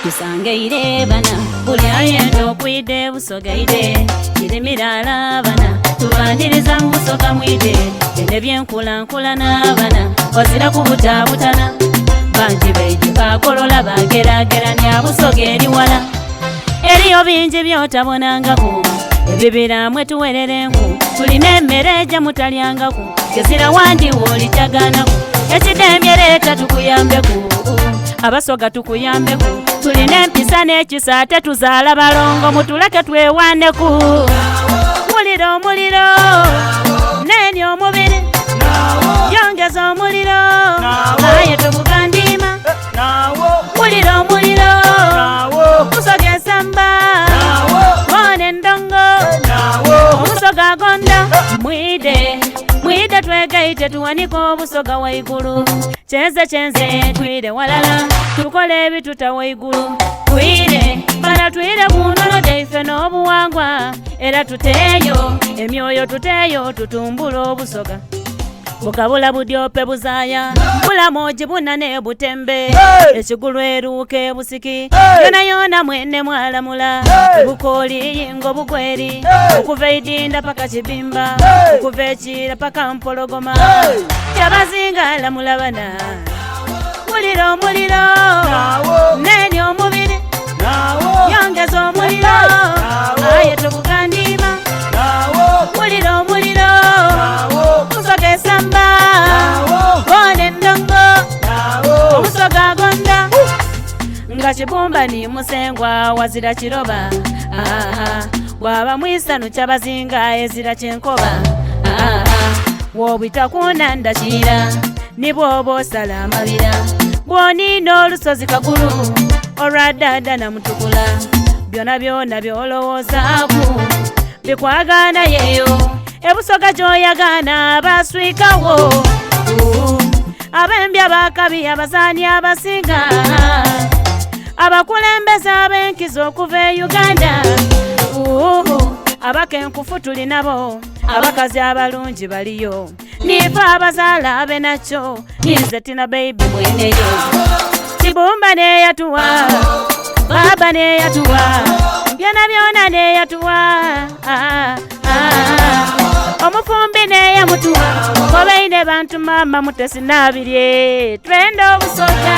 Tusangeire bana buli ayenda okwide busogeire kiri mirala bana tubaniriza mu busoga mwide ene byenkulankulana bana wazira kubutabutana banji beije bakolola bagerageranya busoga eri wala eriyo bingi byotabonangaku ebibiramwe tuwererenku tulina emmere ejja mutalyangaku gezira wandi woolikyaganaku ekidembyereta tukuyambeku abasoga tukuyambeku tulina empisa n'ekisa tetuzaala balongo mutuleke twewaneku muliro omuliro neni omubiri yongeza omuliro aye tubugandima muliro omuliro musoga ensamba mone endongo omusoga agonda mwide twegaite tuwanike obusoga waigulu kyenze twire walala tukole ebituta waigulu twire bana twire bunono deife n'obuwangwa era tuteeyo emyoyo tuteeyo tutumbula obusoga bukabula budyope buzaya bulamoji bunane butembe ekigulu eruke busiki yona mwene mwalamula bukoli yingo bugweri okuva idinda paka kibimba okuva ekira paka mpologoma yabazinga lamula bana muliro omuliro neni omubiri yongeza omuliro aye tubugandima muliro omuliro musoga esamba mone endongo omusoga agonda nga kibumba ni musengwa wazira kiroba bwaba mwisanu kyabazinga ezira kyenkoba wobwita kunandakira nibwoba osala amabira bwonina olusozi kagulu olwadada namutukula byona byona byolowoozaku bikwagana yeyo ebusoga gyoyagana baswikawo abembi abakabi abazaani abasinga abakulembeze ab'enkizo okuva e Uganda abakenkufu tuli nabo abakazi abalungi baliyo nife abazaala abe nakyo nize tina baby mweneyo kibumba neyatuwa baba neyatuwa byona byona neyatuwa omufumbi neyamutuwa kobeine bantu mama mutesinabirye twenda obusoga